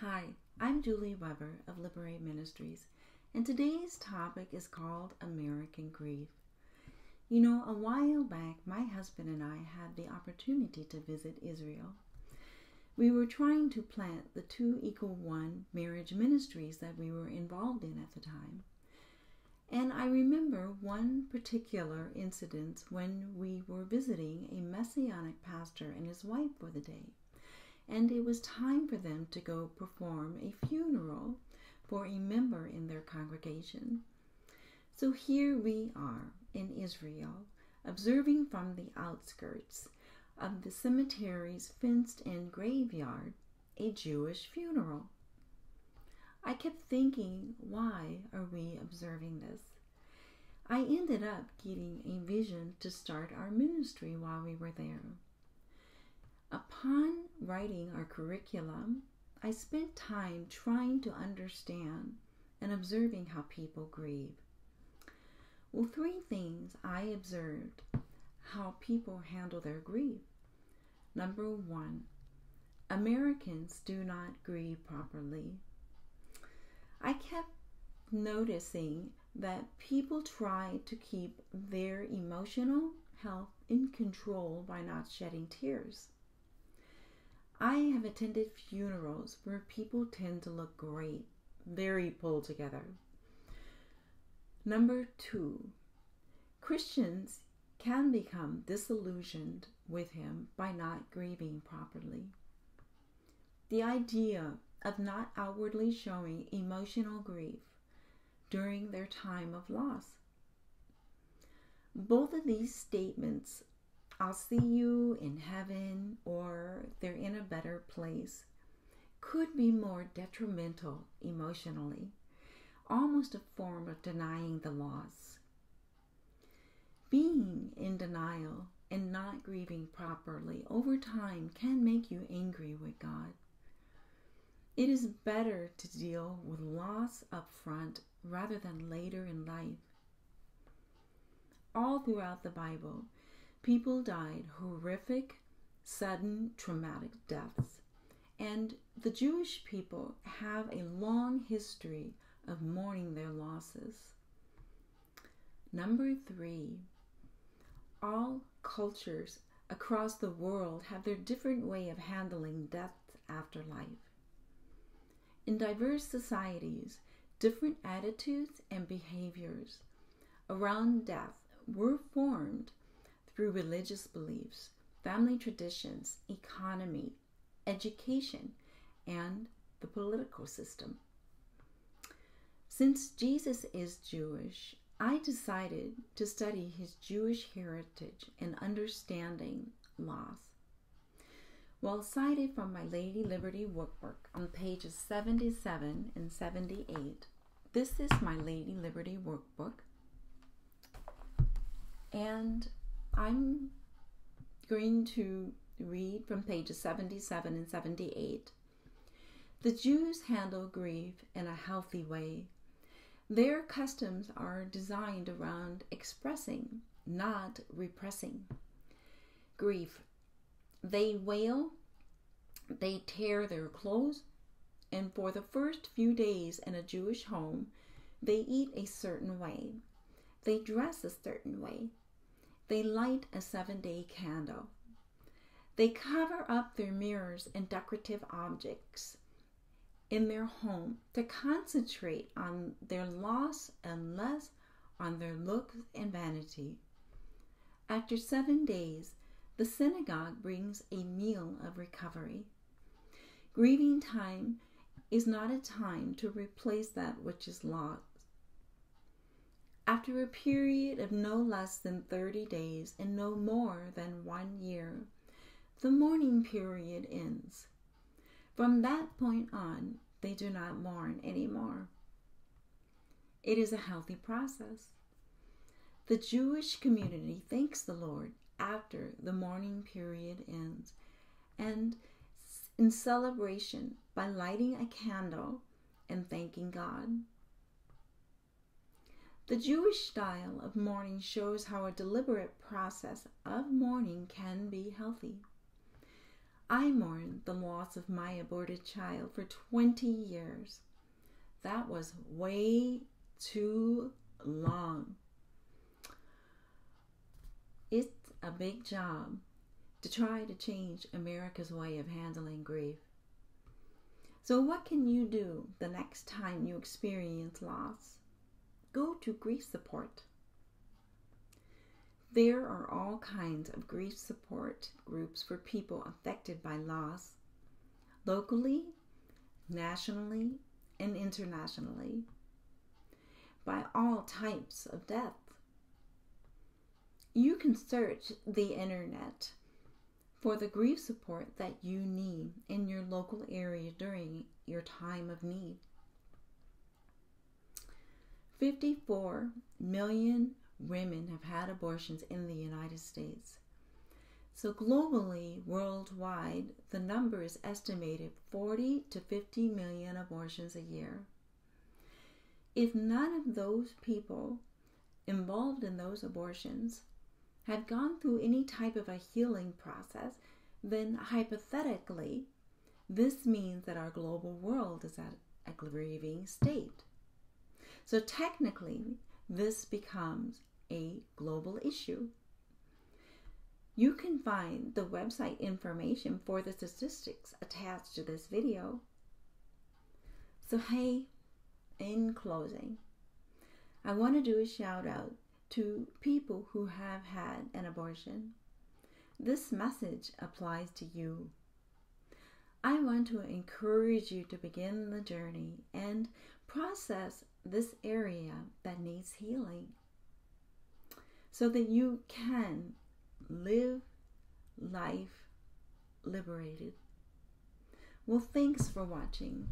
Hi, I'm Julie Weber of Liberate Ministries, and today's topic is called American Grieve. You know, a while back, my husband and I had the opportunity to visit Israel. We were trying to plant the 2=1 marriage ministries that we were involved in at the time. And I remember one particular incident when we were visiting a messianic pastor and his wife for the day. And it was time for them to go perform a funeral for a member in their congregation. So here we are in Israel, observing from the outskirts of the cemetery's fenced-in graveyard a Jewish funeral. I kept thinking, why are we observing this? I ended up getting a vision to start our ministry while we were there. Upon writing our curriculum, I spent time trying to understand and observing how people grieve. Well, 3 things I observed how people handle their grief. Number 1, Americans do not grieve properly. I kept noticing that people try to keep their emotional health in control by not shedding tears. I have attended funerals where people tend to look great, very pulled together. Number 2, Christians can become disillusioned with him by not grieving properly. The idea of not outwardly showing emotional grief during their time of loss. Both of these statements, I'll see you in heaven, or they're in a better place, could be more detrimental emotionally, almost a form of denying the loss. Being in denial and not grieving properly over time can make you angry with God. It is better to deal with loss up front rather than later in life. All throughout the Bible, people died horrific, sudden, traumatic deaths, and the Jewish people have a long history of mourning their losses. Number 3, all cultures across the world have their different way of handling death after life. In diverse societies, different attitudes and behaviors around death were formed through religious beliefs, family traditions, economy, education, and the political system. Since Jesus is Jewish, I decided to study his Jewish heritage and understanding loss. While cited from my Lady Liberty workbook on pages 77 and 78, this is my Lady Liberty workbook, and I'm going to read from pages 77 and 78. The Jews handle grief in a healthy way. Their customs are designed around expressing, not repressing. Grief. They wail, they tear their clothes, and for the first few days in a Jewish home, they eat a certain way. They dress a certain way. They light a 7-day candle. They cover up their mirrors and decorative objects in their home to concentrate on their loss and less on their looks and vanity. After 7 days, the synagogue brings a meal of recovery. Grieving time is not a time to replace that which is lost. After a period of no less than 30 days and no more than 1 year, the mourning period ends. From that point on, they do not mourn anymore. It is a healthy process. The Jewish community thanks the Lord after the mourning period ends, and in celebration by lighting a candle and thanking God. The Jewish style of mourning shows how a deliberate process of mourning can be healthy. I mourned the loss of my aborted child for 20 years. That was way too long. It's a big job to try to change America's way of handling grief. So what can you do the next time you experience loss? Go to grief support. There are all kinds of grief support groups for people affected by loss, locally, nationally, and internationally, by all types of death. You can search the internet for the grief support that you need in your local area during your time of need. 54 million women have had abortions in the United States. So globally, worldwide, the number is estimated 40 to 50 million abortions a year. If none of those people involved in those abortions had gone through any type of a healing process, then hypothetically, this means that our global world is at a grieving state. So technically, this becomes a global issue. You can find the website information for the statistics attached to this video. So hey, in closing, I want to do a shout out to people who have had an abortion. This message applies to you. I want to encourage you to begin the journey and process this area that needs healing so that you can live life liberated. Well, thanks for watching.